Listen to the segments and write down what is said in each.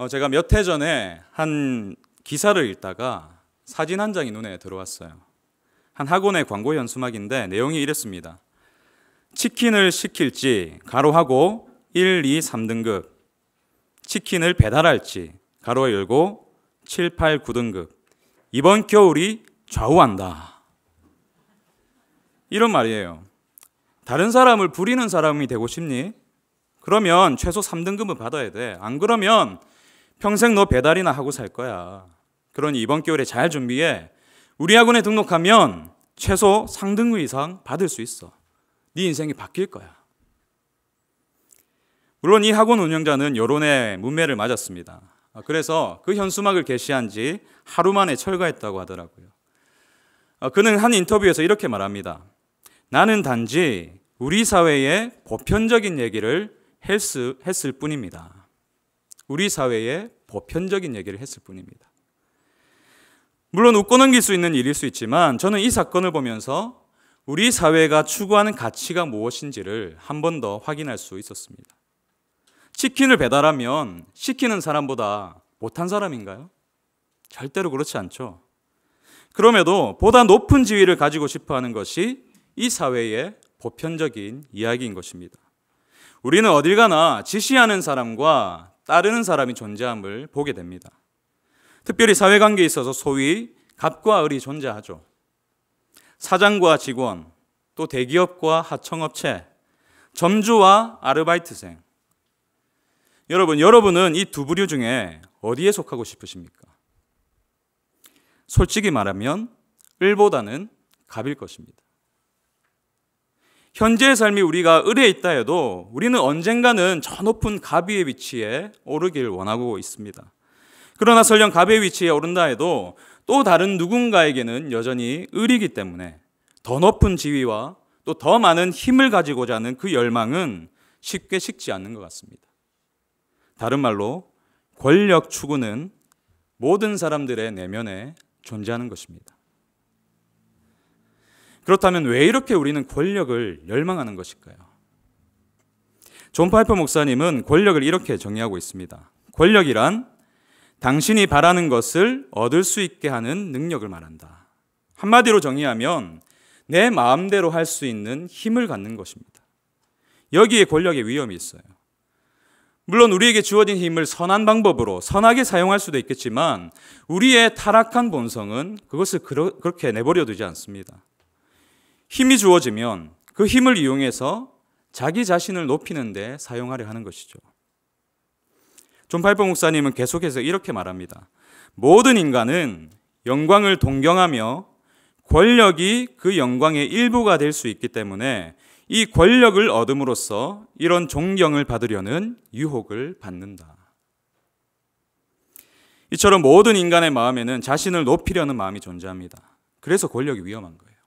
제가 몇 해 전에 한 기사를 읽다가 사진 한 장이 눈에 들어왔어요. 한 학원의 광고 현수막인데 내용이 이랬습니다. 치킨을 시킬지 가로하고 1, 2, 3등급, 치킨을 배달할지 가로 열고 7, 8, 9등급, 이번 겨울이 좌우한다. 이런 말이에요. 다른 사람을 부리는 사람이 되고 싶니? 그러면 최소 3등급은 받아야 돼. 안 그러면 평생 너 배달이나 하고 살 거야. 그러니 이번 겨울에 잘 준비해. 우리 학원에 등록하면 최소 상등급 이상 받을 수 있어. 네 인생이 바뀔 거야. 물론 이 학원 운영자는 여론의 문매를 맞았습니다. 그래서 그 현수막을 게시한 지 하루 만에 철거했다고 하더라고요. 그는 한 인터뷰에서 이렇게 말합니다. 나는 단지 우리 사회의 보편적인 얘기를 했을 뿐입니다. 우리 사회의 보편적인 얘기를 했을 뿐입니다. 물론 웃고 넘길 수 있는 일일 수 있지만 저는 이 사건을 보면서 우리 사회가 추구하는 가치가 무엇인지를 한 번 더 확인할 수 있었습니다. 치킨을 배달하면 시키는 사람보다 못한 사람인가요? 절대로 그렇지 않죠. 그럼에도 보다 높은 지위를 가지고 싶어하는 것이 이 사회의 보편적인 이야기인 것입니다. 우리는 어딜 가나 지시하는 사람과 따르는 사람이 존재함을 보게 됩니다. 특별히 사회관계에 있어서 소위 갑과 을이 존재하죠. 사장과 직원, 또 대기업과 하청업체, 점주와 아르바이트생. 여러분은 이 두 부류 중에 어디에 속하고 싶으십니까? 솔직히 말하면 을보다는 갑일 것입니다. 현재의 삶이 우리가 을에 있다 해도 우리는 언젠가는 저 높은 갑위의 위치에 오르길 원하고 있습니다. 그러나 설령 갑의 위치에 오른다 해도 또 다른 누군가에게는 여전히 을이기 때문에 더 높은 지위와 또 더 많은 힘을 가지고자 하는 그 열망은 쉽게 식지 않는 것 같습니다. 다른 말로 권력 추구는 모든 사람들의 내면에 존재하는 것입니다. 그렇다면 왜 이렇게 우리는 권력을 열망하는 것일까요? 존 파이퍼 목사님은 권력을 이렇게 정의하고 있습니다. 권력이란 당신이 바라는 것을 얻을 수 있게 하는 능력을 말한다. 한마디로 정의하면 내 마음대로 할 수 있는 힘을 갖는 것입니다. 여기에 권력의 위험이 있어요. 물론 우리에게 주어진 힘을 선한 방법으로 선하게 사용할 수도 있겠지만 우리의 타락한 본성은 그것을 그렇게 내버려 두지 않습니다. 힘이 주어지면 그 힘을 이용해서 자기 자신을 높이는 데 사용하려 하는 것이죠. 존 파이퍼 목사님은 계속해서 이렇게 말합니다. 모든 인간은 영광을 동경하며 권력이 그 영광의 일부가 될 수 있기 때문에 이 권력을 얻음으로써 이런 존경을 받으려는 유혹을 받는다. 이처럼 모든 인간의 마음에는 자신을 높이려는 마음이 존재합니다. 그래서 권력이 위험한 거예요.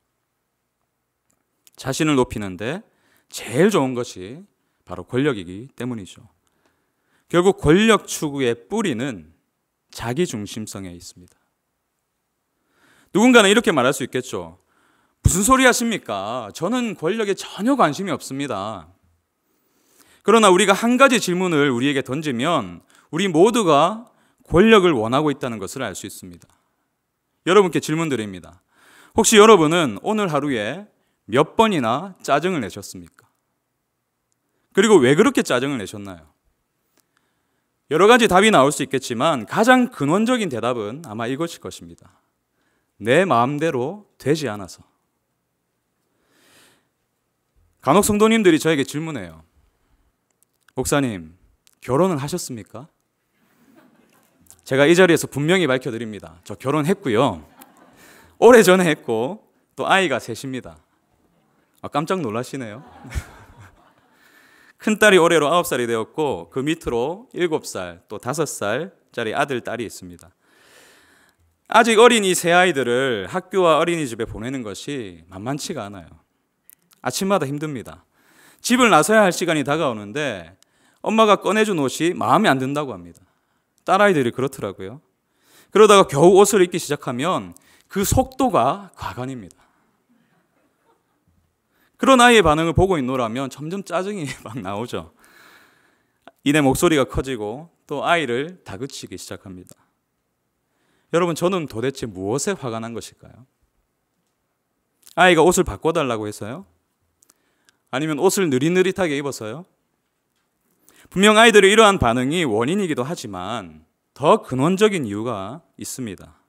자신을 높이는데 제일 좋은 것이 바로 권력이기 때문이죠. 결국 권력 추구의 뿌리는 자기중심성에 있습니다. 누군가는 이렇게 말할 수 있겠죠. 무슨 소리 하십니까? 저는 권력에 전혀 관심이 없습니다. 그러나 우리가 한 가지 질문을 우리에게 던지면 우리 모두가 권력을 원하고 있다는 것을 알 수 있습니다. 여러분께 질문 드립니다. 혹시 여러분은 오늘 하루에 몇 번이나 짜증을 내셨습니까? 그리고 왜 그렇게 짜증을 내셨나요? 여러 가지 답이 나올 수 있겠지만 가장 근원적인 대답은 아마 이것일 것입니다. 내 마음대로 되지 않아서. 간혹 성도님들이 저에게 질문해요. 목사님, 결혼은 하셨습니까? 제가 이 자리에서 분명히 밝혀드립니다. 저 결혼했고요. 오래전에 했고 또 아이가 셋입니다. 깜짝 놀라시네요. 큰딸이 올해로 9살이 되었고 그 밑으로 7살 또 5살짜리 아들, 딸이 있습니다. 아직 어린 이 세 아이들을 학교와 어린이집에 보내는 것이 만만치가 않아요. 아침마다 힘듭니다. 집을 나서야 할 시간이 다가오는데 엄마가 꺼내준 옷이 마음에 안 든다고 합니다. 딸아이들이 그렇더라고요. 그러다가 겨우 옷을 입기 시작하면 그 속도가 과간입니다. 그런 아이의 반응을 보고 있노라면 점점 짜증이 막 나오죠. 이내 목소리가 커지고 또 아이를 다그치기 시작합니다. 여러분, 저는 도대체 무엇에 화가 난 것일까요? 아이가 옷을 바꿔달라고 해서요? 아니면 옷을 느릿느릿하게 입어서요? 분명 아이들의 이러한 반응이 원인이기도 하지만 더 근원적인 이유가 있습니다.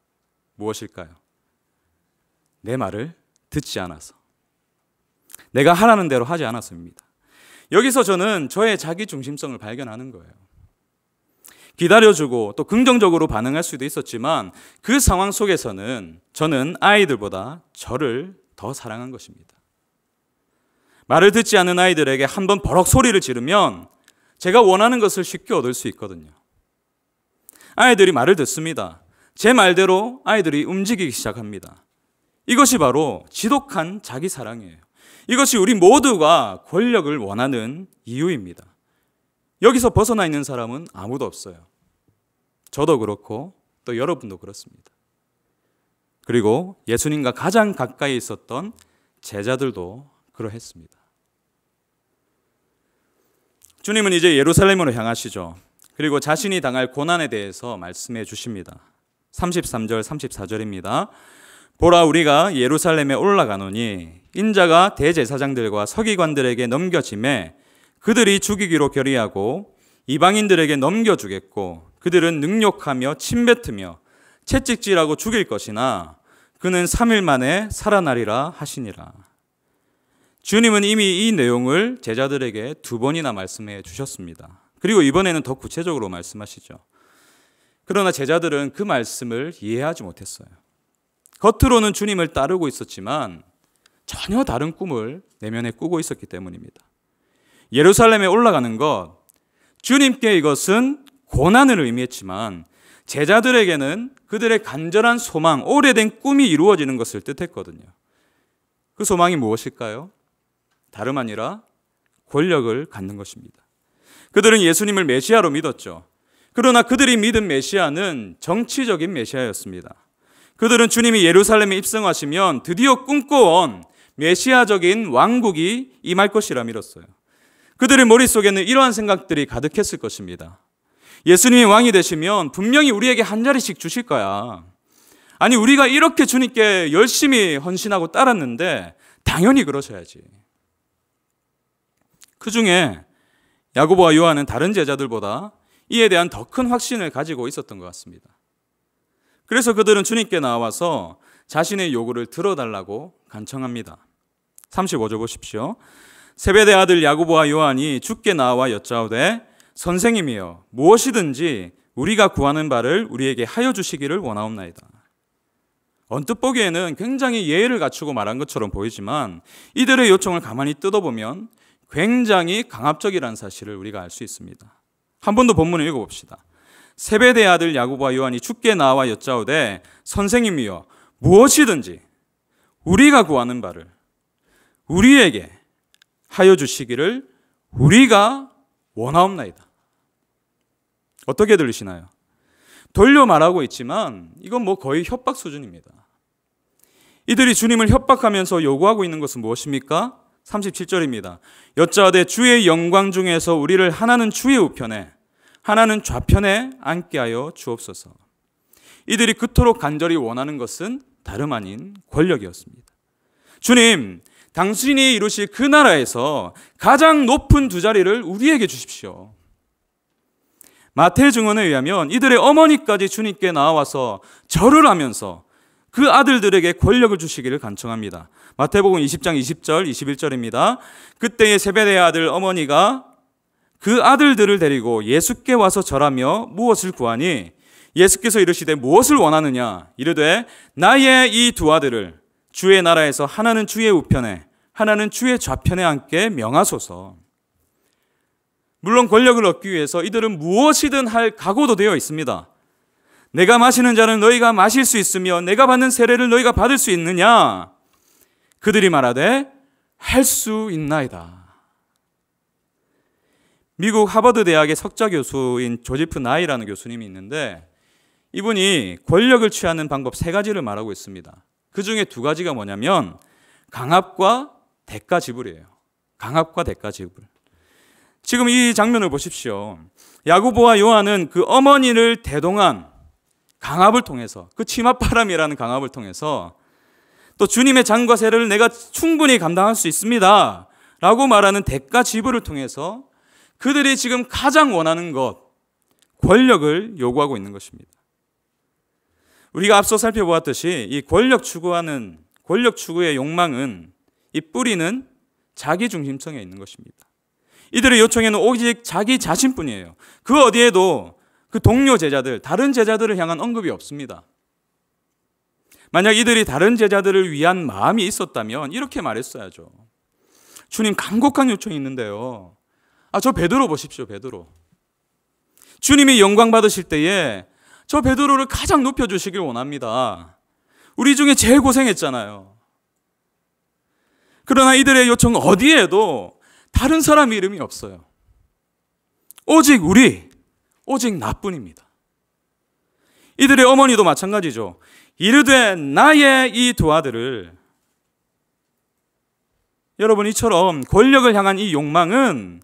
무엇일까요? 내 말을 듣지 않아서, 내가 하라는 대로 하지 않았습니다. 여기서 저는 저의 자기 중심성을 발견하는 거예요. 기다려주고 또 긍정적으로 반응할 수도 있었지만 그 상황 속에서는 저는 아이들보다 저를 더 사랑한 것입니다. 말을 듣지 않는 아이들에게 한번 버럭 소리를 지르면 제가 원하는 것을 쉽게 얻을 수 있거든요. 아이들이 말을 듣습니다. 제 말대로 아이들이 움직이기 시작합니다. 이것이 바로 지독한 자기 사랑이에요. 이것이 우리 모두가 권력을 원하는 이유입니다. 여기서 벗어나 있는 사람은 아무도 없어요. 저도 그렇고 또 여러분도 그렇습니다. 그리고 예수님과 가장 가까이 있었던 제자들도 그러했습니다. 주님은 이제 예루살렘으로 향하시죠. 그리고 자신이 당할 고난에 대해서 말씀해 주십니다. 33절, 34절입니다. 보라, 우리가 예루살렘에 올라가노니 인자가 대제사장들과 서기관들에게 넘겨짐에 그들이 죽이기로 결의하고 이방인들에게 넘겨주겠고 그들은 능욕하며 침뱉으며 채찍질하고 죽일 것이나 그는 3일 만에 살아나리라 하시니라. 주님은 이미 이 내용을 제자들에게 2번이나 말씀해 주셨습니다. 그리고 이번에는 더 구체적으로 말씀하시죠. 그러나 제자들은 그 말씀을 이해하지 못했어요. 겉으로는 주님을 따르고 있었지만 전혀 다른 꿈을 내면에 꾸고 있었기 때문입니다. 예루살렘에 올라가는 것, 주님께 이것은 고난을 의미했지만 제자들에게는 그들의 간절한 소망, 오래된 꿈이 이루어지는 것을 뜻했거든요. 그 소망이 무엇일까요? 다름 아니라 권력을 갖는 것입니다. 그들은 예수님을 메시아로 믿었죠. 그러나 그들이 믿은 메시아는 정치적인 메시아였습니다. 그들은 주님이 예루살렘에 입성하시면 드디어 꿈꿔온 메시아적인 왕국이 임할 것이라 믿었어요. 그들의 머릿속에는 이러한 생각들이 가득했을 것입니다. 예수님이 왕이 되시면 분명히 우리에게 한 자리씩 주실 거야. 아니, 우리가 이렇게 주님께 열심히 헌신하고 따랐는데 당연히 그러셔야지. 그 중에 야고보와 요한은 다른 제자들보다 이에 대한 더 큰 확신을 가지고 있었던 것 같습니다. 그래서 그들은 주님께 나와서 자신의 요구를 들어달라고 간청합니다. 35절 보십시오. 세베대 아들 야고보와 요한이 주께 나와 여짜오되 선생님이여, 무엇이든지 우리가 구하는 바를 우리에게 하여 주시기를 원하옵나이다. 언뜻 보기에는 굉장히 예의를 갖추고 말한 것처럼 보이지만 이들의 요청을 가만히 뜯어보면 굉장히 강압적이라는 사실을 우리가 알 수 있습니다. 한 번 더 본문을 읽어봅시다. 세베대 아들 야고보와 요한이 주께 나와 여짜오되 선생님이여, 무엇이든지 우리가 구하는 바를 우리에게 하여 주시기를 우리가 원하옵나이다. 어떻게 들리시나요? 돌려 말하고 있지만 이건 거의 협박 수준입니다. 이들이 주님을 협박하면서 요구하고 있는 것은 무엇입니까? 37절입니다. 여짜오되 주의 영광 중에서 우리를 하나는 주의 우편에 하나는 좌편에 앉게 하여 주옵소서. 이들이 그토록 간절히 원하는 것은 다름 아닌 권력이었습니다. 주님, 당신이 이루실 그 나라에서 가장 높은 두 자리를 우리에게 주십시오. 마태의 증언에 의하면 이들의 어머니까지 주님께 나와서 절을 하면서 그 아들들에게 권력을 주시기를 간청합니다. 마태복음 20장 20절 21절입니다. 그때의 세베대의 아들 어머니가 그 아들들을 데리고 예수께 와서 절하며 무엇을 구하니 예수께서 이르시되 무엇을 원하느냐 이르되 나의 이 두 아들을 주의 나라에서 하나는 주의 우편에 하나는 주의 좌편에 앉게 명하소서. 물론 권력을 얻기 위해서 이들은 무엇이든 할 각오도 되어 있습니다. 내가 마시는 잔을 너희가 마실 수 있으며 내가 받는 세례를 너희가 받을 수 있느냐? 그들이 말하되 할 수 있나이다. 미국 하버드 대학의 석좌 교수인 조지프 나이라는 교수님이 있는데 이분이 권력을 취하는 방법 3가지를 말하고 있습니다. 그 중에 2가지가 뭐냐면 강압과 대가 지불이에요. 강압과 대가 지불. 지금 이 장면을 보십시오. 야고보와 요한은 그 어머니를 대동한 강압을 통해서, 그 치맛바람이라는 강압을 통해서 또 주님의 잔과 세례를 내가 충분히 감당할 수 있습니다 라고 말하는 대가 지불을 통해서 그들이 지금 가장 원하는 것, 권력을 요구하고 있는 것입니다. 우리가 앞서 살펴보았듯이 이 권력 추구의 욕망은, 이 뿌리는 자기중심성에 있는 것입니다. 이들의 요청에는 오직 자기 자신뿐이에요. 그 어디에도 그 동료 제자들, 다른 제자들을 향한 언급이 없습니다. 만약 이들이 다른 제자들을 위한 마음이 있었다면 이렇게 말했어야죠. 주님, 간곡한 요청이 있는데요. 저 베드로 보십시오, 베드로. 주님이 영광 받으실 때에 저 베드로를 가장 높여주시길 원합니다. 우리 중에 제일 고생했잖아요. 그러나 이들의 요청 어디에도 다른 사람 이름이 없어요. 오직 오직 나뿐입니다. 이들의 어머니도 마찬가지죠. 이르되 나의 이 두 아들을, 여러분, 이처럼 권력을 향한 이 욕망은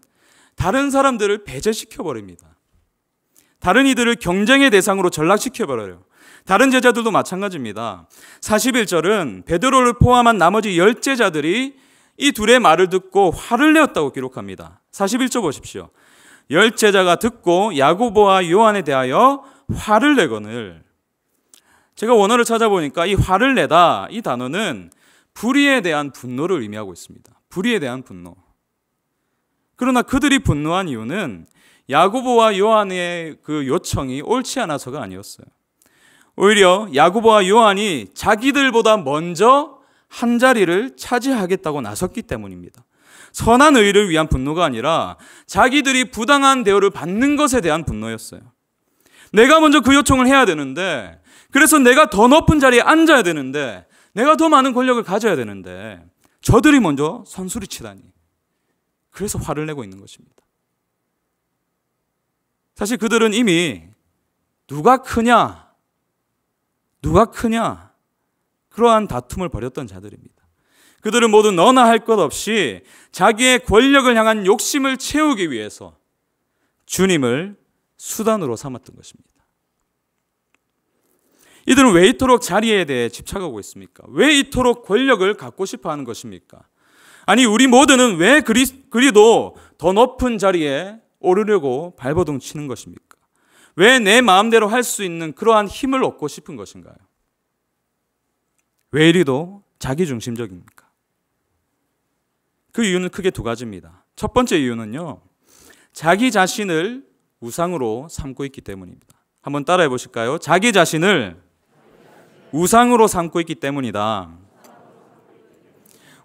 다른 사람들을 배제시켜버립니다. 다른 이들을 경쟁의 대상으로 전락시켜버려요. 다른 제자들도 마찬가지입니다. 41절은 베드로를 포함한 나머지 10제자들이 이 둘의 말을 듣고 화를 내었다고 기록합니다. 41절 보십시오. 10제자가 듣고 야고보와 요한에 대하여 화를 내거늘. 제가 원어를 찾아보니까 이 화를 내다, 이 단어는 불의에 대한 분노를 의미하고 있습니다. 불의에 대한 분노. 그러나 그들이 분노한 이유는 야고보와 요한의 그 요청이 옳지 않아서가 아니었어요. 오히려 야고보와 요한이 자기들보다 먼저 한 자리를 차지하겠다고 나섰기 때문입니다. 선한 의를 위한 분노가 아니라 자기들이 부당한 대우를 받는 것에 대한 분노였어요. 내가 먼저 그 요청을 해야 되는데, 그래서 내가 더 높은 자리에 앉아야 되는데, 내가 더 많은 권력을 가져야 되는데 저들이 먼저 선수리치다니. 그래서 화를 내고 있는 것입니다. 사실 그들은 이미 누가 크냐 그러한 다툼을 벌였던 자들입니다. 그들은 모두 너나 할 것 없이 자기의 권력을 향한 욕심을 채우기 위해서 주님을 수단으로 삼았던 것입니다. 이들은 왜 이토록 자리에 대해 집착하고 있습니까? 왜 이토록 권력을 갖고 싶어 하는 것입니까? 아니, 우리 모두는 왜 그리도 더 높은 자리에 오르려고 발버둥 치는 것입니까? 왜 내 마음대로 할 수 있는 그러한 힘을 얻고 싶은 것인가요? 왜 이리도 자기중심적입니까? 그 이유는 크게 두 가지입니다. 첫 번째 이유는요, 자기 자신을 우상으로 삼고 있기 때문입니다. 한번 따라해 보실까요? 자기 자신을 우상으로 삼고 있기 때문이다.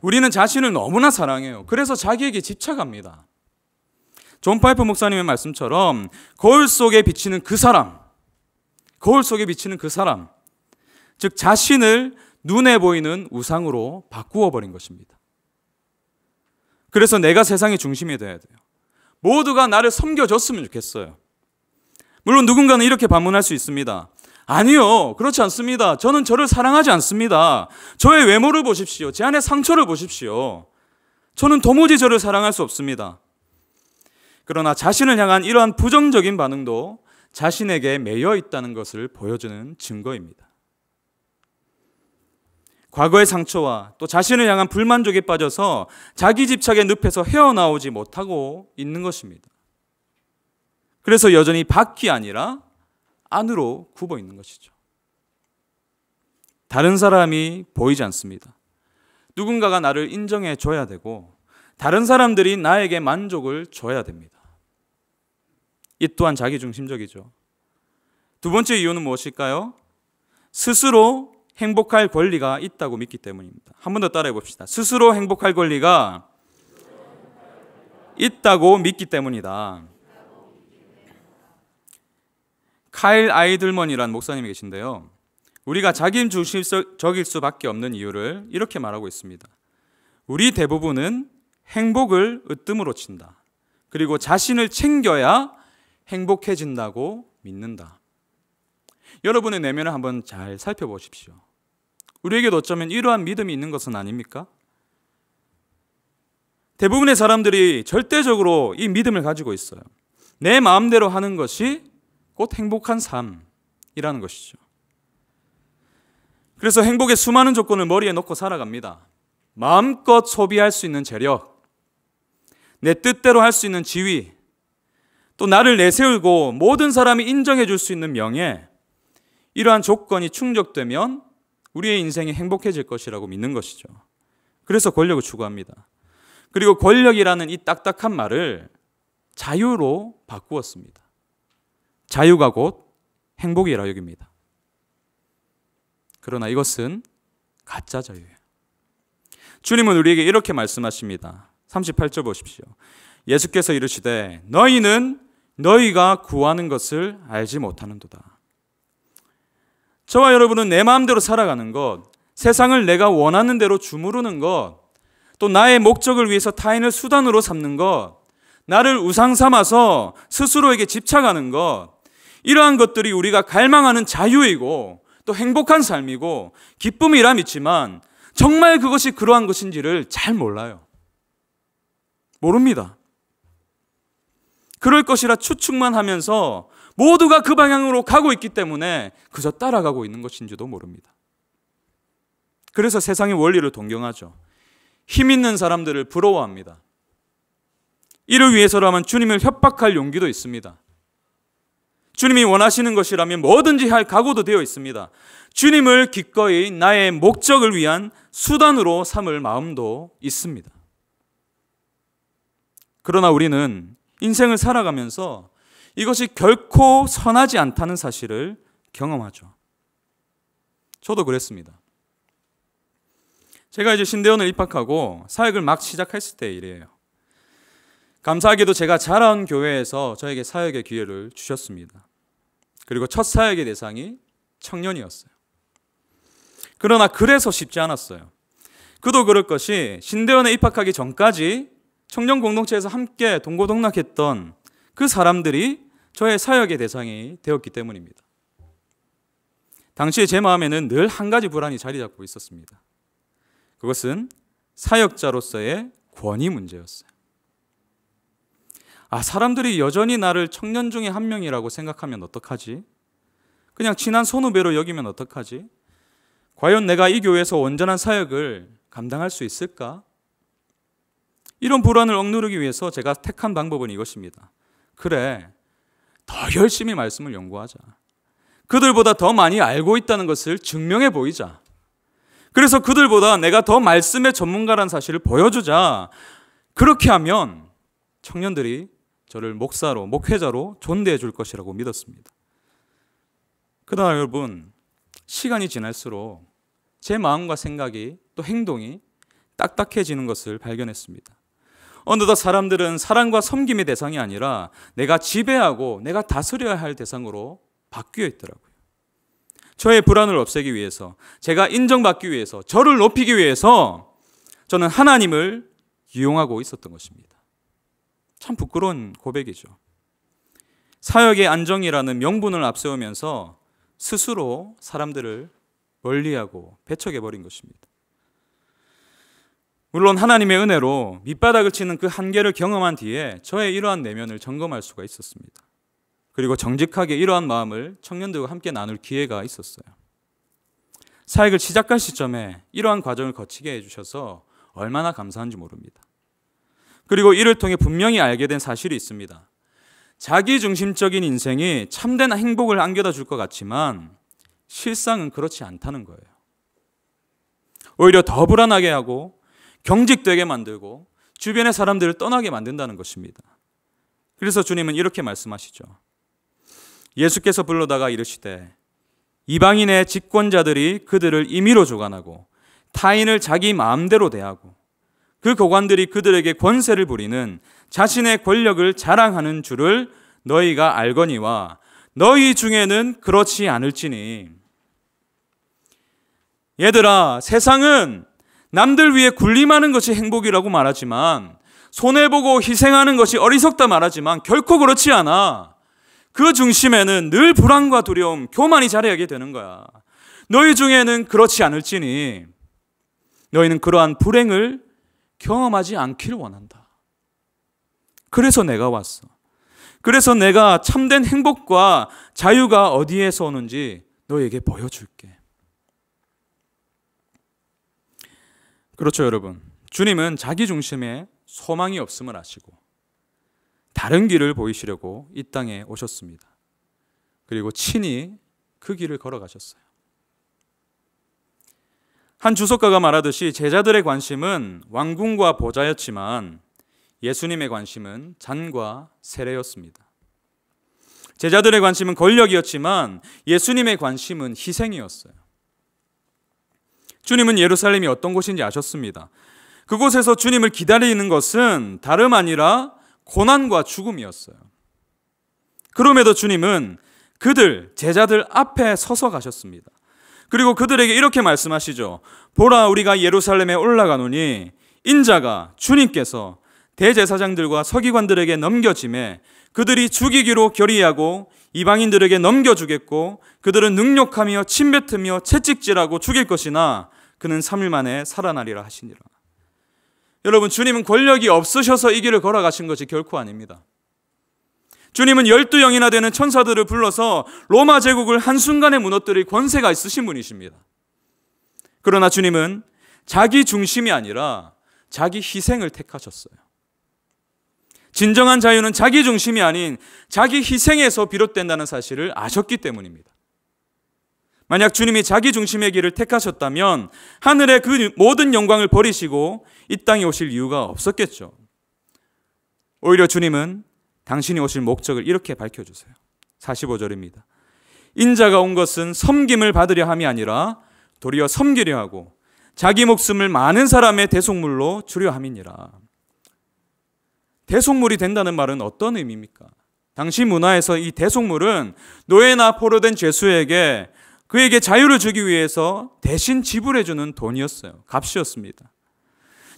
우리는 자신을 너무나 사랑해요. 그래서 자기에게 집착합니다. 존 파이프 목사님의 말씀처럼 거울 속에 비치는 그 사람, 즉 자신을 눈에 보이는 우상으로 바꾸어 버린 것입니다. 그래서 내가 세상의 중심이 돼야 돼요. 모두가 나를 섬겨줬으면 좋겠어요. 물론 누군가는 이렇게 반문할 수 있습니다. 아니요, 그렇지 않습니다. 저는 저를 사랑하지 않습니다. 저의 외모를 보십시오. 제 안에 상처를 보십시오. 저는 도무지 저를 사랑할 수 없습니다. 그러나 자신을 향한 이러한 부정적인 반응도 자신에게 매여 있다는 것을 보여주는 증거입니다. 과거의 상처와 또 자신을 향한 불만족에 빠져서 자기 집착의 늪에서 헤어나오지 못하고 있는 것입니다. 그래서 여전히 밖이 아니라 안으로 굽어 있는 것이죠. 다른 사람이 보이지 않습니다. 누군가가 나를 인정해 줘야 되고 다른 사람들이 나에게 만족을 줘야 됩니다. 이 또한 자기중심적이죠. 두 번째 이유는 무엇일까요? 스스로 행복할 권리가 있다고 믿기 때문입니다. 한 번 더 따라해 봅시다. 스스로 행복할 권리가 있다고 믿기 때문이다. 카일 아이들먼이라는 목사님이 계신데요. 우리가 자기중심적일 수밖에 없는 이유를 이렇게 말하고 있습니다. 우리 대부분은 행복을 으뜸으로 친다. 그리고 자신을 챙겨야 행복해진다고 믿는다. 여러분의 내면을 한번 잘 살펴보십시오. 우리에게도 어쩌면 이러한 믿음이 있는 것은 아닙니까? 대부분의 사람들이 절대적으로 이 믿음을 가지고 있어요. 내 마음대로 하는 것이 곧 행복한 삶이라는 것이죠. 그래서 행복의 수많은 조건을 머리에 놓고 살아갑니다. 마음껏 소비할 수 있는 재력, 내 뜻대로 할 수 있는 지위, 또 나를 내세우고 모든 사람이 인정해 줄 수 있는 명예, 이러한 조건이 충족되면 우리의 인생이 행복해질 것이라고 믿는 것이죠. 그래서 권력을 추구합니다. 그리고 권력이라는 이 딱딱한 말을 자유로 바꾸었습니다. 자유가 곧 행복이라 여깁니다. 그러나 이것은 가짜 자유예요. 주님은 우리에게 이렇게 말씀하십니다. 38절 보십시오. 예수께서 이르시되 너희는 너희가 구하는 것을 알지 못하는도다. 저와 여러분은 내 마음대로 살아가는 것, 세상을 내가 원하는 대로 주무르는 것, 또 나의 목적을 위해서 타인을 수단으로 삼는 것, 나를 우상 삼아서 스스로에게 집착하는 것, 이러한 것들이 우리가 갈망하는 자유이고 또 행복한 삶이고 기쁨이라 믿지만 정말 그것이 그러한 것인지를 잘 몰라요. 모릅니다. 그럴 것이라 추측만 하면서 모두가 그 방향으로 가고 있기 때문에 그저 따라가고 있는 것인지도 모릅니다. 그래서 세상의 원리를 동경하죠. 힘 있는 사람들을 부러워합니다. 이를 위해서라면 주님을 협박할 용기도 있습니다. 주님이 원하시는 것이라면 뭐든지 할 각오도 되어 있습니다. 주님을 기꺼이 나의 목적을 위한 수단으로 삼을 마음도 있습니다. 그러나 우리는 인생을 살아가면서 이것이 결코 선하지 않다는 사실을 경험하죠. 저도 그랬습니다. 제가 이제 신대원을 입학하고 사역을 막 시작했을 때 일이에요. 감사하게도 제가 자라온 교회에서 저에게 사역의 기회를 주셨습니다. 그리고 첫 사역의 대상이 청년이었어요. 그러나 그래서 쉽지 않았어요. 그도 그럴 것이 신대원에 입학하기 전까지 청년 공동체에서 함께 동고동락했던 그 사람들이 저의 사역의 대상이 되었기 때문입니다. 당시에 제 마음에는 늘 한 가지 불안이 자리 잡고 있었습니다. 그것은 사역자로서의 권위 문제였어요. 사람들이 여전히 나를 청년 중에 한 명이라고 생각하면 어떡하지? 그냥 친한 선후배로 여기면 어떡하지? 과연 내가 이 교회에서 온전한 사역을 감당할 수 있을까? 이런 불안을 억누르기 위해서 제가 택한 방법은 이것입니다. 그래, 더 열심히 말씀을 연구하자. 그들보다 더 많이 알고 있다는 것을 증명해 보이자. 그래서 그들보다 내가 더 말씀의 전문가라는 사실을 보여주자. 그렇게 하면 청년들이 저를 목사로, 목회자로 존대해 줄 것이라고 믿었습니다. 그러나 여러분, 시간이 지날수록 제 마음과 생각이 또 행동이 딱딱해지는 것을 발견했습니다. 어느덧 사람들은 사랑과 섬김의 대상이 아니라 내가 지배하고 내가 다스려야 할 대상으로 바뀌어 있더라고요. 저의 불안을 없애기 위해서, 제가 인정받기 위해서, 저를 높이기 위해서 저는 하나님을 이용하고 있었던 것입니다. 참 부끄러운 고백이죠. 사역의 안정이라는 명분을 앞세우면서 스스로 사람들을 멀리하고 배척해버린 것입니다. 물론 하나님의 은혜로 밑바닥을 치는 그 한계를 경험한 뒤에 저의 이러한 내면을 점검할 수가 있었습니다. 그리고 정직하게 이러한 마음을 청년들과 함께 나눌 기회가 있었어요. 사역을 시작할 시점에 이러한 과정을 거치게 해주셔서 얼마나 감사한지 모릅니다. 그리고 이를 통해 분명히 알게 된 사실이 있습니다. 자기중심적인 인생이 참된 행복을 안겨다 줄 것 같지만 실상은 그렇지 않다는 거예요. 오히려 더 불안하게 하고 경직되게 만들고 주변의 사람들을 떠나게 만든다는 것입니다. 그래서 주님은 이렇게 말씀하시죠. 예수께서 불러다가 이르시되 이방인의 집권자들이 그들을 임의로 주관하고 타인을 자기 마음대로 대하고 그 고관들이 그들에게 권세를 부리는 자신의 권력을 자랑하는 줄을 너희가 알거니와 너희 중에는 그렇지 않을지니. 얘들아, 세상은 남들 위해 군림하는 것이 행복이라고 말하지만, 손해보고 희생하는 것이 어리석다 말하지만 결코 그렇지 않아. 그 중심에는 늘 불안과 두려움, 교만이 자리하게 되는 거야. 너희 중에는 그렇지 않을지니 너희는 그러한 불행을 경험하지 않기를 원한다. 그래서 내가 왔어. 그래서 내가 참된 행복과 자유가 어디에서 오는지 너에게 보여줄게. 그렇죠, 여러분. 주님은 자기 중심에 소망이 없음을 아시고 다른 길을 보이시려고 이 땅에 오셨습니다. 그리고 친히 그 길을 걸어가셨어요. 한 주석가가 말하듯이 제자들의 관심은 왕궁과 보좌였지만 예수님의 관심은 잔과 세례였습니다. 제자들의 관심은 권력이었지만 예수님의 관심은 희생이었어요. 주님은 예루살렘이 어떤 곳인지 아셨습니다. 그곳에서 주님을 기다리는 것은 다름 아니라 고난과 죽음이었어요. 그럼에도 주님은 그들, 제자들 앞에 서서 가셨습니다. 그리고 그들에게 이렇게 말씀하시죠. 보라, 우리가 예루살렘에 올라가노니 인자가 주님께서 대제사장들과 서기관들에게 넘겨짐에 그들이 죽이기로 결의하고 이방인들에게 넘겨주겠고 그들은 능욕하며 침뱉으며 채찍질하고 죽일 것이나 그는 3일 만에 살아나리라 하시니라. 여러분, 주님은 권력이 없으셔서 이 길을 걸어가신 것이 결코 아닙니다. 주님은 12영이나 되는 천사들을 불러서 로마 제국을 한순간에 무너뜨릴 권세가 있으신 분이십니다. 그러나 주님은 자기 중심이 아니라 자기 희생을 택하셨어요. 진정한 자유는 자기 중심이 아닌 자기 희생에서 비롯된다는 사실을 아셨기 때문입니다. 만약 주님이 자기 중심의 길을 택하셨다면 하늘의 그 모든 영광을 버리시고 이 땅에 오실 이유가 없었겠죠. 오히려 주님은 당신이 오실 목적을 이렇게 밝혀주세요. 45절입니다. 인자가 온 것은 섬김을 받으려 함이 아니라 도리어 섬기려 하고 자기 목숨을 많은 사람의 대속물로 주려 함이니라. 대속물이 된다는 말은 어떤 의미입니까? 당시 문화에서 이 대속물은 노예나 포로된 죄수에게 그에게 자유를 주기 위해서 대신 지불해주는 돈이었어요. 값이었습니다.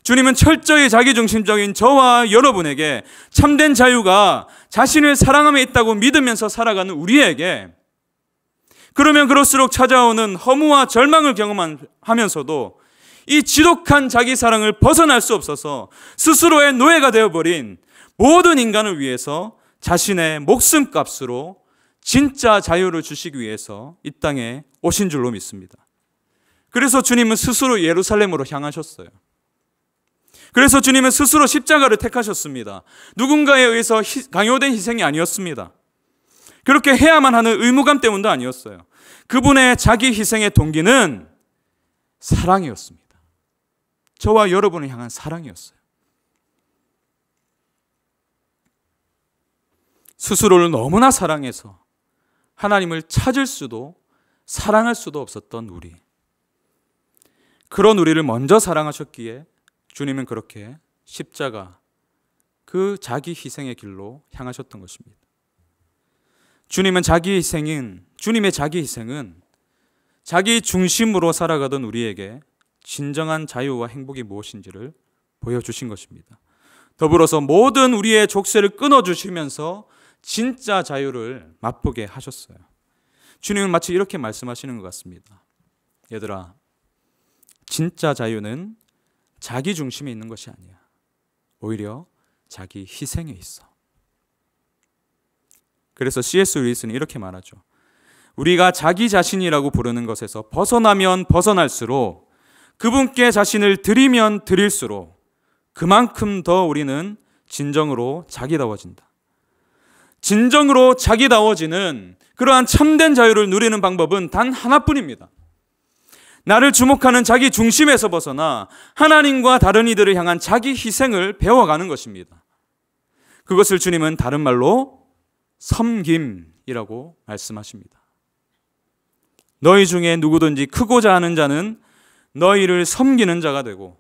주님은 철저히 자기중심적인 저와 여러분에게 참된 자유가 자신을 사랑함에 있다고 믿으면서 살아가는 우리에게 그러면 그럴수록 찾아오는 허무와 절망을 경험하면서도 이 지독한 자기 사랑을 벗어날 수 없어서 스스로의 노예가 되어버린 모든 인간을 위해서 자신의 목숨값으로 진짜 자유를 주시기 위해서 이 땅에 오신 줄로 믿습니다. 그래서 주님은 스스로 예루살렘으로 향하셨어요. 그래서 주님은 스스로 십자가를 택하셨습니다. 누군가에 의해서 강요된 희생이 아니었습니다. 그렇게 해야만 하는 의무감 때문도 아니었어요. 그분의 자기 희생의 동기는 사랑이었습니다. 저와 여러분을 향한 사랑이었어요. 스스로를 너무나 사랑해서 하나님을 찾을 수도 사랑할 수도 없었던 우리. 그런 우리를 먼저 사랑하셨기에 주님은 그렇게 십자가, 그 자기 희생의 길로 향하셨던 것입니다. 주님의 자기 희생은 자기 중심으로 살아가던 우리에게 진정한 자유와 행복이 무엇인지를 보여주신 것입니다. 더불어서 모든 우리의 족쇄를 끊어주시면서 진짜 자유를 맛보게 하셨어요. 주님은 마치 이렇게 말씀하시는 것 같습니다. 얘들아, 진짜 자유는 자기 중심에 있는 것이 아니야. 오히려 자기 희생에 있어. 그래서 C.S. 루이스는 이렇게 말하죠. 우리가 자기 자신이라고 부르는 것에서 벗어나면 벗어날수록, 그분께 자신을 드리면 드릴수록 그만큼 더 우리는 진정으로 자기다워진다. 진정으로 자기다워지는 그러한 참된 자유를 누리는 방법은 단 하나뿐입니다. 나를 주목하는 자기 중심에서 벗어나 하나님과 다른 이들을 향한 자기 희생을 배워가는 것입니다. 그것을 주님은 다른 말로 섬김이라고 말씀하십니다. 너희 중에 누구든지 크고자 하는 자는 너희를 섬기는 자가 되고,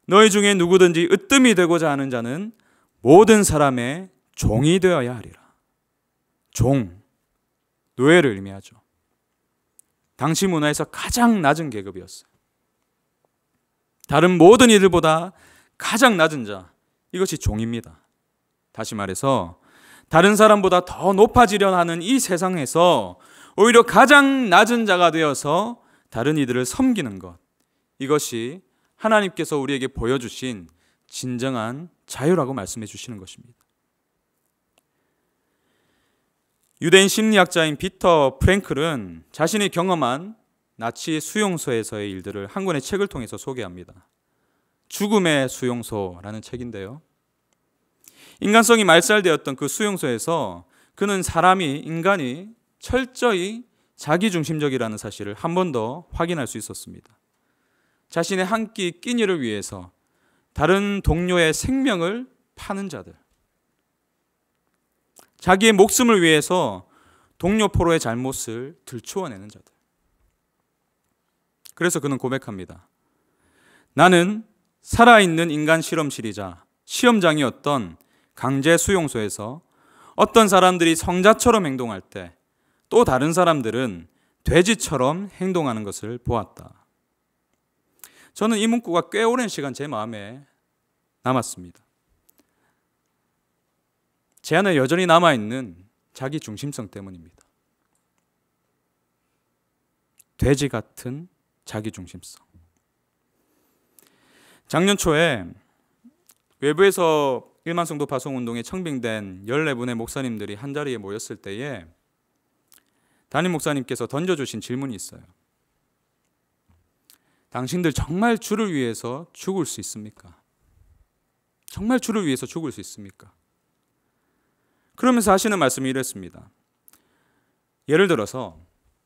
너희 중에 누구든지 으뜸이 되고자 하는 자는 모든 사람의 종이 되어야 하리라. 종, 노예를 의미하죠. 당시 문화에서 가장 낮은 계급이었어요. 다른 모든 이들보다 가장 낮은 자, 이것이 종입니다. 다시 말해서 다른 사람보다 더 높아지려 하는 이 세상에서 오히려 가장 낮은 자가 되어서 다른 이들을 섬기는 것, 이것이 하나님께서 우리에게 보여주신 진정한 자유라고 말씀해 주시는 것입니다. 유대인 심리학자인 비터 프랭클은 자신이 경험한 나치 수용소에서의 일들을 한 권의 책을 통해서 소개합니다. 죽음의 수용소라는 책인데요. 인간성이 말살되었던 그 수용소에서 그는 인간이 철저히 자기중심적이라는 사실을 한 번 더 확인할 수 있었습니다. 자신의 한 끼 끼니를 위해서 다른 동료의 생명을 파는 자들, 자기의 목숨을 위해서 동료 포로의 잘못을 들추어내는 자들. 그래서 그는 고백합니다. 나는 살아있는 인간 실험실이자 시험장이었던 강제 수용소에서 어떤 사람들이 성자처럼 행동할 때 또 다른 사람들은 돼지처럼 행동하는 것을 보았다. 저는 이 문구가 꽤 오랜 시간 제 마음에 남았습니다. 제 안에 여전히 남아있는 자기 중심성 때문입니다. 돼지 같은 자기 중심성. 작년 초에 외부에서 일만성도 파송운동에 청빙된 14분의 목사님들이 한자리에 모였을 때에 담임 목사님께서 던져주신 질문이 있어요. 당신들 정말 주를 위해서 죽을 수 있습니까? 정말 주를 위해서 죽을 수 있습니까? 그러면서 하시는 말씀이 이랬습니다. 예를 들어서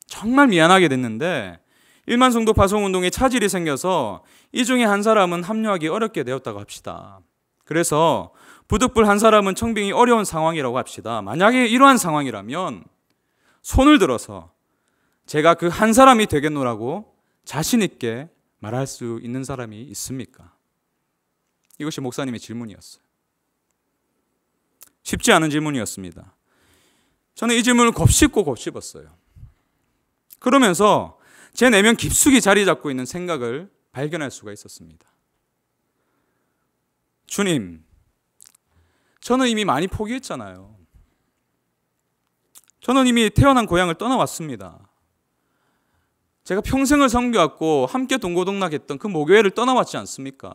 정말 미안하게 됐는데 일만성도 파송운동에 차질이 생겨서 이 중에 한 사람은 합류하기 어렵게 되었다고 합시다. 그래서 부득불 한 사람은 청빙이 어려운 상황이라고 합시다. 만약에 이러한 상황이라면 손을 들어서 제가 그 한 사람이 되겠노라고 자신 있게 말할 수 있는 사람이 있습니까? 이것이 목사님의 질문이었어요. 쉽지 않은 질문이었습니다. 저는 이 질문을 곱씹고 곱씹었어요. 그러면서 제 내면 깊숙이 자리 잡고 있는 생각을 발견할 수가 있었습니다. 주님, 저는 이미 많이 포기했잖아요. 저는 이미 태어난 고향을 떠나왔습니다. 제가 평생을 섬겨왔고 함께 동고동락했던 그 모교회를 떠나왔지 않습니까?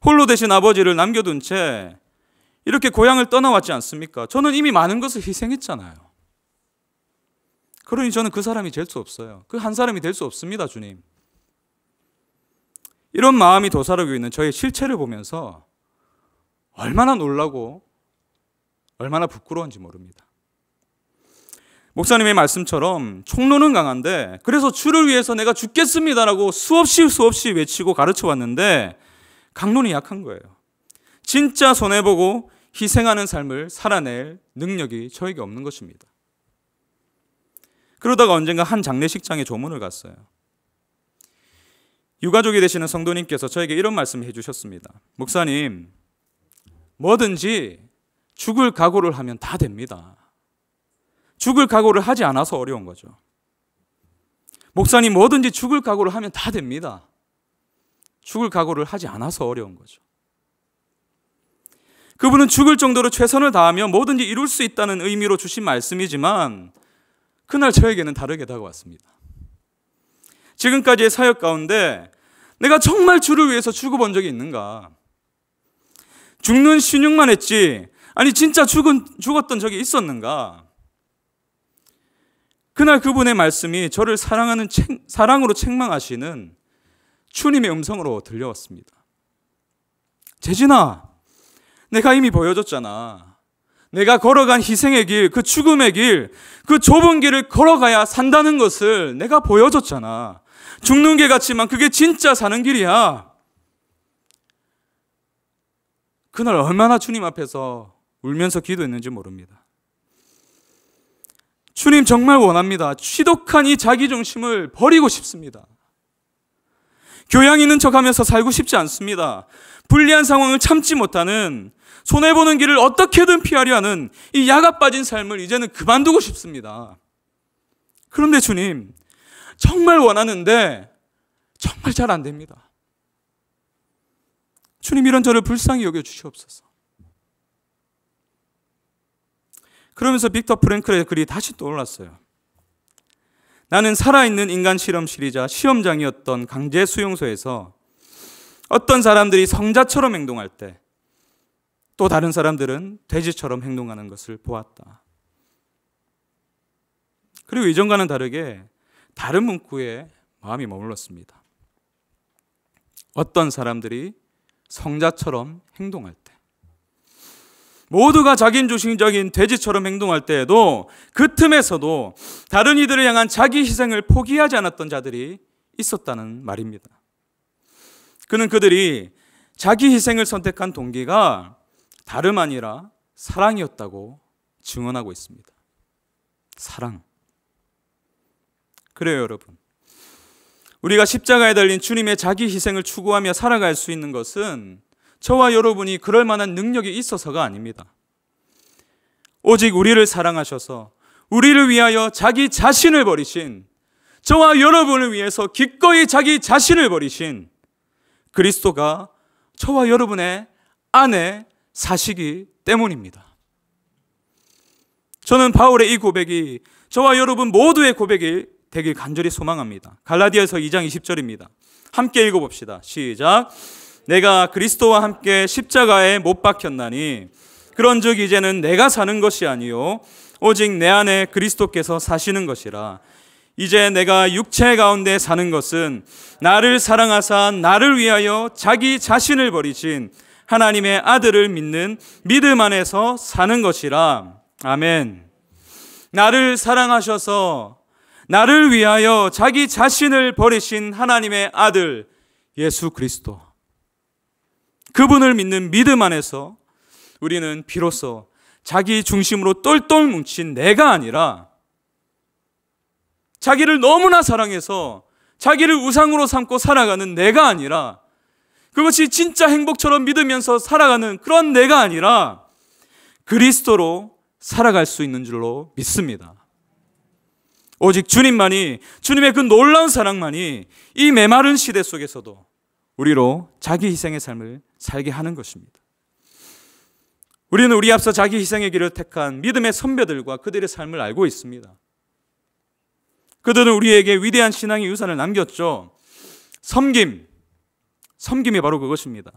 홀로 되신 아버지를 남겨둔 채 이렇게 고향을 떠나왔지 않습니까? 저는 이미 많은 것을 희생했잖아요. 그러니 저는 그 사람이 될 수 없어요. 그 한 사람이 될 수 없습니다, 주님. 이런 마음이 도사르고 있는 저의 실체를 보면서 얼마나 놀라고 얼마나 부끄러운지 모릅니다. 목사님의 말씀처럼 총론은 강한데 그래서 주를 위해서 내가 죽겠습니다라고 수없이 외치고 가르쳐 왔는데 강론이 약한 거예요. 진짜 손해보고 희생하는 삶을 살아낼 능력이 저에게 없는 것입니다. 그러다가 언젠가 한 장례식장에 조문을 갔어요. 유가족이 되시는 성도님께서 저에게 이런 말씀을 해주셨습니다. 목사님, 뭐든지 죽을 각오를 하면 다 됩니다. 죽을 각오를 하지 않아서 어려운 거죠. 목사님, 뭐든지 죽을 각오를 하면 다 됩니다. 죽을 각오를 하지 않아서 어려운 거죠. 그분은 죽을 정도로 최선을 다하면 뭐든지 이룰 수 있다는 의미로 주신 말씀이지만 그날 저에게는 다르게 다가왔습니다. 지금까지의 사역 가운데 내가 정말 주를 위해서 죽어본 적이 있는가? 죽는 신용만 했지 아니 진짜 죽었던 적이 있었는가? 그날 그분의 말씀이 저를 사랑으로 책망하시는 주님의 음성으로 들려왔습니다. 재진아, 내가 이미 보여줬잖아. 내가 걸어간 희생의 길, 그 죽음의 길, 그 좁은 길을 걸어가야 산다는 것을 내가 보여줬잖아. 죽는 길 같지만 그게 진짜 사는 길이야. 그날 얼마나 주님 앞에서 울면서 기도했는지 모릅니다. 주님, 정말 원합니다. 취독한 이 자기중심을 버리고 싶습니다. 교양 있는 척하면서 살고 싶지 않습니다. 불리한 상황을 참지 못하는, 손해보는 길을 어떻게든 피하려 하는 이 야가 빠진 삶을 이제는 그만두고 싶습니다. 그런데 주님, 정말 원하는데 정말 잘 안 됩니다. 주님, 이런 저를 불쌍히 여겨주시옵소서. 그러면서 빅터 프랭클의 글이 다시 떠올랐어요. 나는 살아있는 인간 실험실이자 시험장이었던 강제 수용소에서 어떤 사람들이 성자처럼 행동할 때 또 다른 사람들은 돼지처럼 행동하는 것을 보았다. 그리고 이전과는 다르게 다른 문구에 마음이 머물렀습니다. 어떤 사람들이 성자처럼 행동할 때, 모두가 자기중심적인 돼지처럼 행동할 때에도 그 틈에서도 다른 이들을 향한 자기 희생을 포기하지 않았던 자들이 있었다는 말입니다. 그는 그들이 자기 희생을 선택한 동기가 다름 아니라 사랑이었다고 증언하고 있습니다. 사랑. 그래요, 여러분. 우리가 십자가에 달린 주님의 자기 희생을 추구하며 살아갈 수 있는 것은 저와 여러분이 그럴 만한 능력이 있어서가 아닙니다. 오직 우리를 사랑하셔서 우리를 위하여 자기 자신을 버리신, 저와 여러분을 위해서 기꺼이 자기 자신을 버리신 그리스도가 저와 여러분의 안에 사시기 때문입니다. 저는 바울의 이 고백이 저와 여러분 모두의 고백이 되길 간절히 소망합니다. 갈라디아서 2장 20절입니다. 함께 읽어봅시다. 시작. 내가 그리스도와 함께 십자가에 못 박혔나니 그런즉 이제는 내가 사는 것이 아니요 오직 내 안에 그리스도께서 사시는 것이라. 이제 내가 육체 가운데 사는 것은 나를 사랑하사 나를 위하여 자기 자신을 버리신 하나님의 아들을 믿는 믿음 안에서 사는 것이라. 아멘. 나를 사랑하셔서 나를 위하여 자기 자신을 버리신 하나님의 아들 예수 그리스도, 그분을 믿는 믿음 안에서 우리는 비로소 자기 중심으로 똘똘 뭉친 내가 아니라 자기를 너무나 사랑해서 자기를 우상으로 삼고 살아가는 내가 아니라, 그것이 진짜 행복처럼 믿으면서 살아가는 그런 내가 아니라 그리스도로 살아갈 수 있는 줄로 믿습니다. 오직 주님만이, 주님의 그 놀라운 사랑만이 이 메마른 시대 속에서도 우리로 자기 희생의 삶을 살게 하는 것입니다. 우리는 우리 앞서 자기 희생의 길을 택한 믿음의 선배들과 그들의 삶을 알고 있습니다. 그들은 우리에게 위대한 신앙의 유산을 남겼죠. 섬김이 바로 그것입니다.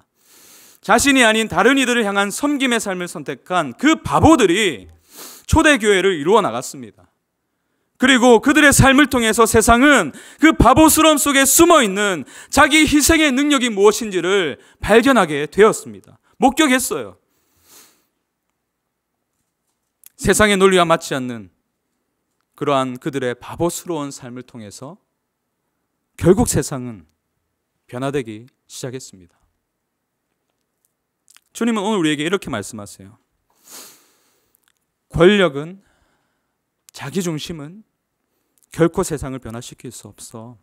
자신이 아닌 다른 이들을 향한 섬김의 삶을 선택한 그 바보들이 초대교회를 이루어 나갔습니다. 그리고 그들의 삶을 통해서 세상은 그 바보스러움 속에 숨어있는 자기 희생의 능력이 무엇인지를 발견하게 되었습니다. 목격했어요. 세상의 논리와 맞지 않는 그러한 그들의 바보스러운 삶을 통해서 결국 세상은 변화되기 시작했습니다. 주님은 오늘 우리에게 이렇게 말씀하세요. 권력은, 자기중심은 결코 세상을 변화시킬 수 없어.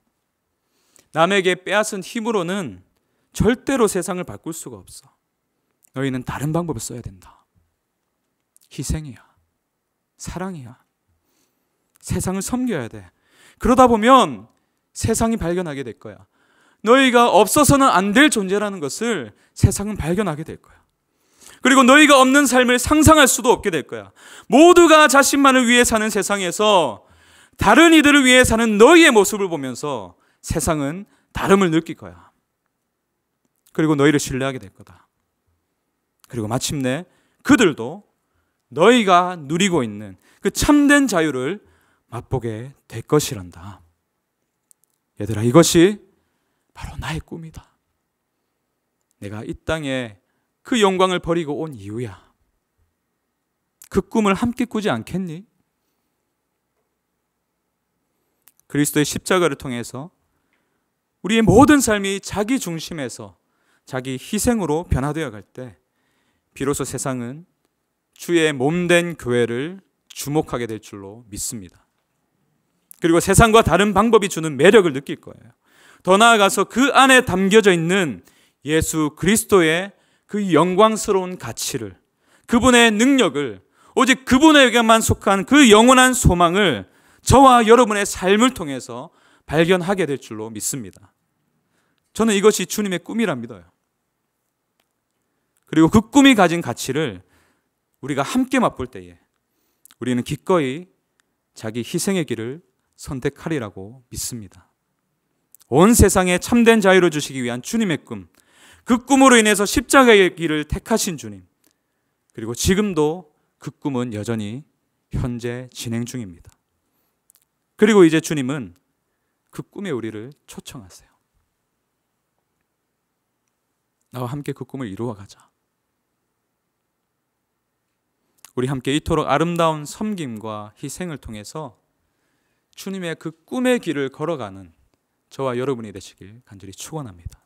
남에게 빼앗은 힘으로는 절대로 세상을 바꿀 수가 없어. 너희는 다른 방법을 써야 된다. 희생이야. 사랑이야. 세상을 섬겨야 돼. 그러다 보면 세상이 발견하게 될 거야. 너희가 없어서는 안 될 존재라는 것을 세상은 발견하게 될 거야. 그리고 너희가 없는 삶을 상상할 수도 없게 될 거야. 모두가 자신만을 위해 사는 세상에서 다른 이들을 위해 사는 너희의 모습을 보면서 세상은 다름을 느낄 거야. 그리고 너희를 신뢰하게 될 거다. 그리고 마침내 그들도 너희가 누리고 있는 그 참된 자유를 맛보게 될 것이란다. 얘들아, 이것이 바로 나의 꿈이다. 내가 이 땅에 그 영광을 버리고 온 이유야. 그 꿈을 함께 꾸지 않겠니? 그리스도의 십자가를 통해서 우리의 모든 삶이 자기 중심에서 자기 희생으로 변화되어 갈 때 비로소 세상은 주의 몸된 교회를 주목하게 될 줄로 믿습니다. 그리고 세상과 다른 방법이 주는 매력을 느낄 거예요. 더 나아가서 그 안에 담겨져 있는 예수 그리스도의 그 영광스러운 가치를, 그분의 능력을, 오직 그분에게만 속한 그 영원한 소망을 저와 여러분의 삶을 통해서 발견하게 될 줄로 믿습니다. 저는 이것이 주님의 꿈이라 믿어요. 그리고 그 꿈이 가진 가치를 우리가 함께 맛볼 때에 우리는 기꺼이 자기 희생의 길을 선택하리라고 믿습니다. 온 세상에 참된 자유를 주시기 위한 주님의 꿈, 그 꿈으로 인해서 십자가의 길을 택하신 주님, 그리고 지금도 그 꿈은 여전히 현재 진행 중입니다. 그리고 이제 주님은 그 꿈에 우리를 초청하세요. 나와 함께 그 꿈을 이루어가자. 우리 함께 이토록 아름다운 섬김과 희생을 통해서 주님의 그 꿈의 길을 걸어가는 저와 여러분이 되시길 간절히 축원합니다.